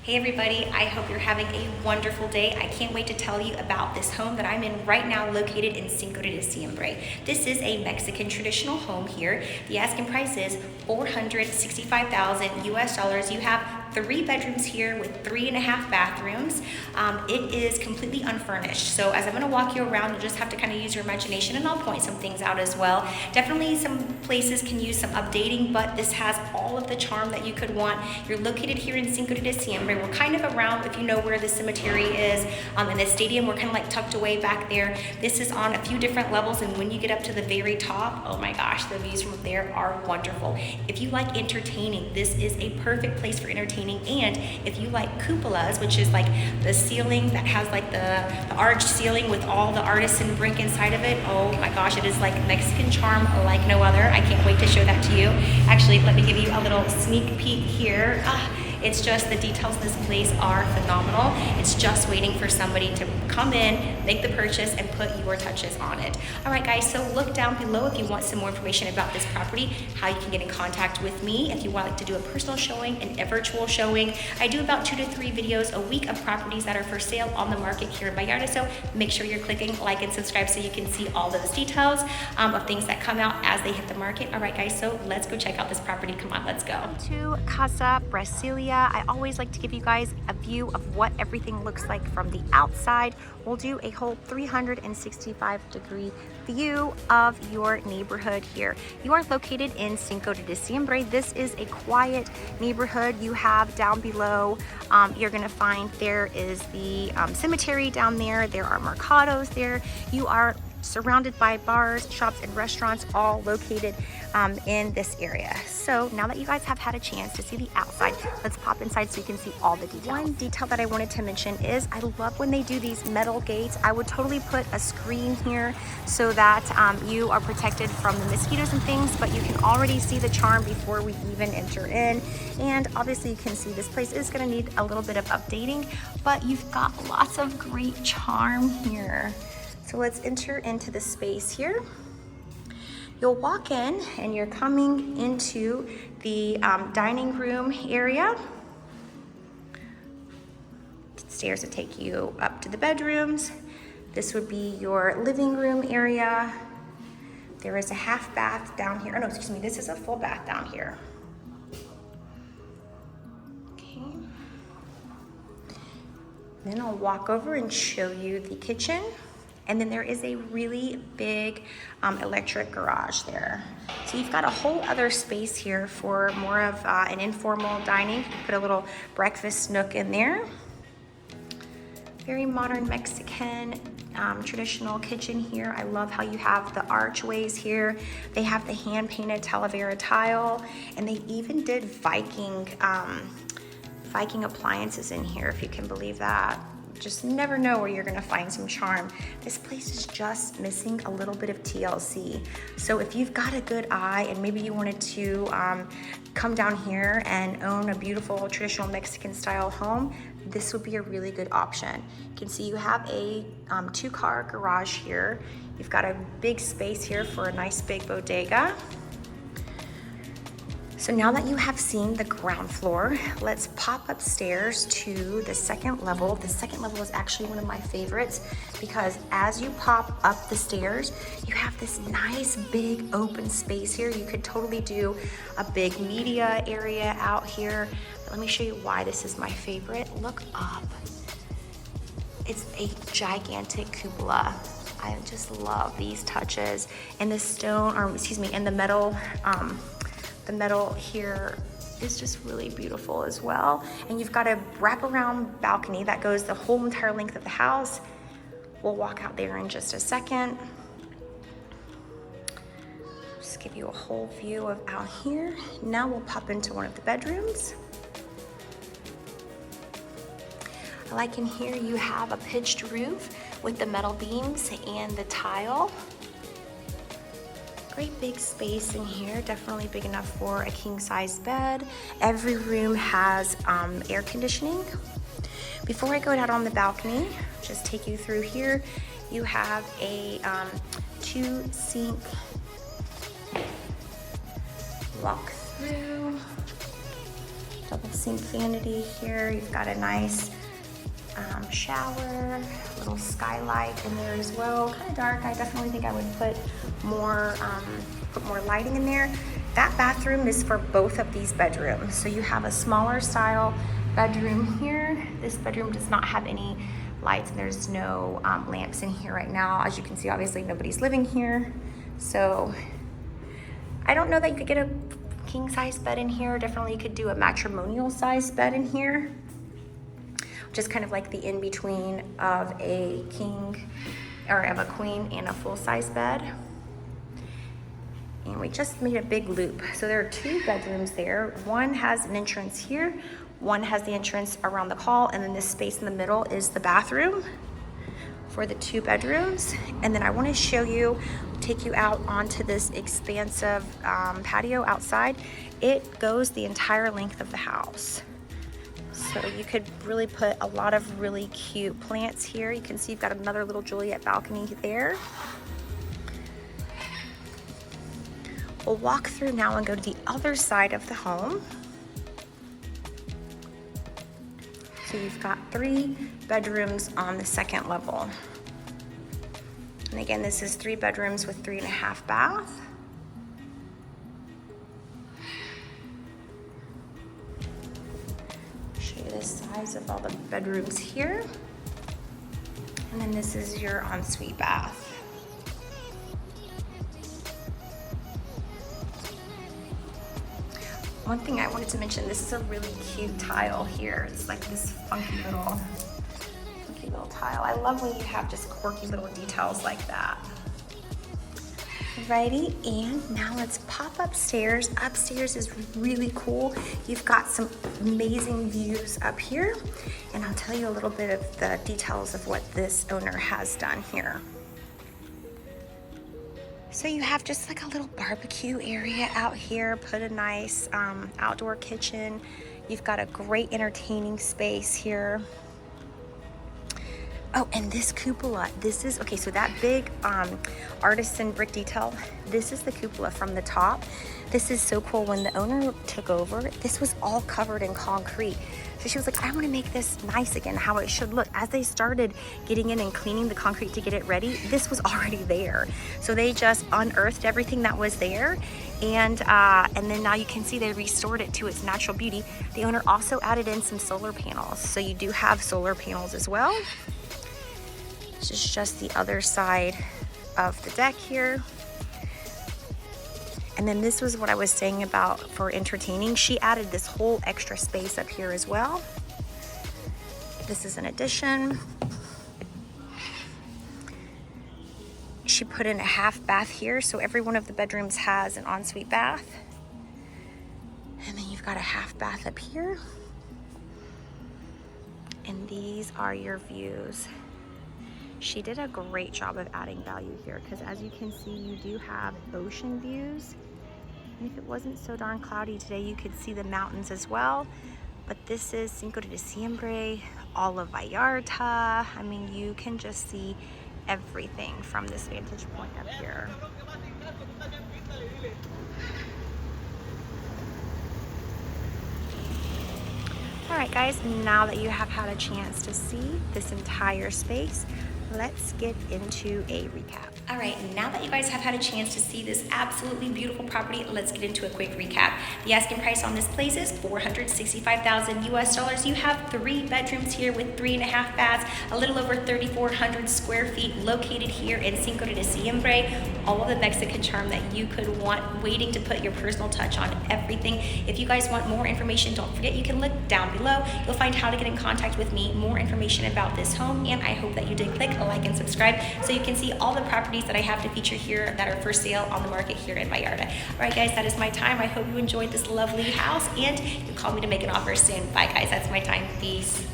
Hey everybody, I hope you're having a wonderful day. I can't wait to tell you about this home that I'm in right now located in Cinco de Diciembre. This is a Mexican traditional home here. The asking price is $465,000 US. You have 3 bedrooms here with 3.5 bathrooms. It is completely unfurnished. So as I'm gonna walk you around, you'll just have to kind of use your imagination and I'll point some things out as well. Definitely some places can use some updating, but this has all of the charm that you could want. You're located here in Cinco de Diciembre. We're kind of around, if you know where the cemetery is, in the stadium, we're kind of like tucked away back there. This is on a few different levels, and when you get up to the very top, oh my gosh, the views from up there are wonderful. If you like entertaining, this is a perfect place for entertaining. And if you like cupulas, which is like the ceiling that has like the arched ceiling with all the artisan brick inside of it, oh my gosh, it is like Mexican charm like no other. I can't wait to show that to you. Actually, let me give you a little sneak peek here. It's just the details in this place are phenomenal. It's just waiting for somebody to come in, make the purchase, and put your touches on it. All right, guys, so look down below if you want some more information about this property, how you can get in contact with me if you want like to do a personal showing and a virtual showing. I do about 2 to 3 videos a week of properties that are for sale on the market here in Vallarta, so make sure you're clicking like and subscribe so you can see all those details of things that come out as they hit the market. All right, guys, so let's go check out this property. Come on, let's go. To Casa Brasilia. I always like to give you guys a view of what everything looks like from the outside. We'll do a whole 365-degree view of your neighborhood here. You are located in Cinco de Diciembre. This is a quiet neighborhood. You have down below, you're gonna find there is the cemetery down there. There are mercados there. You are surrounded by bars, shops, and restaurants all located in this area. So now that you guys have had a chance to see the outside, let's pop inside so you can see all the details. One detail that I wanted to mention is I love when they do these metal gates. I would totally put a screen here so that you are protected from the mosquitoes and things, but you can already see the charm before we even enter in. And obviously you can see this place is gonna need a little bit of updating, but you've got lots of great charm here. So let's enter into the space here. You'll walk in and you're coming into the dining room area. Stairs will take you up to the bedrooms. This would be your living room area. There is a half bath down here. Oh no, excuse me, this is a full bath down here. Okay. Then I'll walk over and show you the kitchen. And then there is a really big electric garage there. So you've got a whole other space here for more of an informal dining. Put a little breakfast nook in there. Very modern Mexican traditional kitchen here. I love how you have the archways here. They have the hand-painted Talavera tile, and they even did Viking appliances in here, if you can believe that. Just never know where you're gonna find some charm. This place is just missing a little bit of TLC. So if you've got a good eye and maybe you wanted to come down here and own a beautiful traditional Mexican style home, this would be a really good option. You can see you have a 2-car garage here. You've got a big space here for a nice big bodega. So now that you have seen the ground floor, let's pop upstairs to the 2nd level. The 2nd level is actually one of my favorites because as you pop up the stairs, you have this nice big open space here. You could totally do a big media area out here. But let me show you why this is my favorite. Look up. It's a gigantic cupola. I just love these touches. And the stone, or excuse me, and the metal here is just really beautiful as well. And you've got a wraparound balcony that goes the whole entire length of the house. We'll walk out there in just a second. Just give you a whole view of out here. Now we'll pop into one of the bedrooms. Like in here, you have a pitched roof with the metal beams and the tile. Great big space in here, definitely big enough for a king-size bed. Every room has air conditioning. Before I go out on the balcony, just take you through here, you have a 2-sink walk through. Double sink vanity here. You've got a nice shower, little skylight in there as well. Kind of dark. I definitely think I would put more lighting in there. That bathroom is for both of these bedrooms. So you have a smaller style bedroom here. This bedroom does not have any lights and there's no lamps in here right now. As you can see, obviously nobody's living here. So I don't know that you could get a king size bed in here. Definitely you could do a matrimonial size bed in here. Just kind of like the in-between of a king or of a queen and a full-size bed. And we just made a big loop. So there are two bedrooms there. One has an entrance here, one has the entrance around the hall, and then this space in the middle is the bathroom for the two bedrooms. And then I want to show you, take you out onto this expansive patio outside. It goes the entire length of the house. So you could really put a lot of really cute plants here. You can see you've got another little Juliet balcony there. We'll walk through now and go to the other side of the home. So you've got 3 bedrooms on the second level. And again, this is 3 bedrooms with 3.5 baths. The size of all the bedrooms here, and then this is your ensuite bath. One thing I wanted to mention, this is a really cute tile here. It's like this funky little tile. I love when you have just quirky little details like that. Alrighty, and now let's pop upstairs. Upstairs is really cool. You've got some amazing views up here, and I'll tell you a little bit of the details of what this owner has done here. So you have just like a little barbecue area out here, put a nice outdoor kitchen. You've got a great entertaining space here. Oh, and this cupola, this is, okay, so that big artisan brick detail, this is the cupola from the top. This is so cool. When the owner took over, this was all covered in concrete. So she was like, I want to make this nice again, how it should look. As they started getting in and cleaning the concrete to get it ready, this was already there. So they just unearthed everything that was there. And then now you can see they restored it to its natural beauty. The owner also added in some solar panels. So you do have solar panels as well. This is just the other side of the deck here. And then this was what I was saying about for entertaining. She added this whole extra space up here as well. This is an addition. She put in a half bath here, so every one of the bedrooms has an ensuite bath. And then you've got a half bath up here. And these are your views. She did a great job of adding value here because as you can see, you do have ocean views. And if it wasn't so darn cloudy today, you could see the mountains as well. But this is Cinco de Diciembre, all of Vallarta. I mean, you can just see everything from this vantage point up here. All right, guys, now that you have had a chance to see this entire space, let's get into a recap. All right, now that you guys have had a chance to see this absolutely beautiful property, let's get into a quick recap. The asking price on this place is $465,000 US. You have 3 bedrooms here with 3.5 baths, a little over 3,400 square feet, located here in Cinco de Diciembre. All of the Mexican charm that you could want, waiting to put your personal touch on everything. If you guys want more information, don't forget you can look down below. You'll find how to get in contact with me, more information about this home, and I hope that you did click like and subscribe so you can see all the properties that I have to feature here that are for sale on the market here in Vallarta. All right, guys, that is my time. I hope you enjoyed this lovely house, and you call me to make an offer soon. Bye, guys. That's my time. Peace.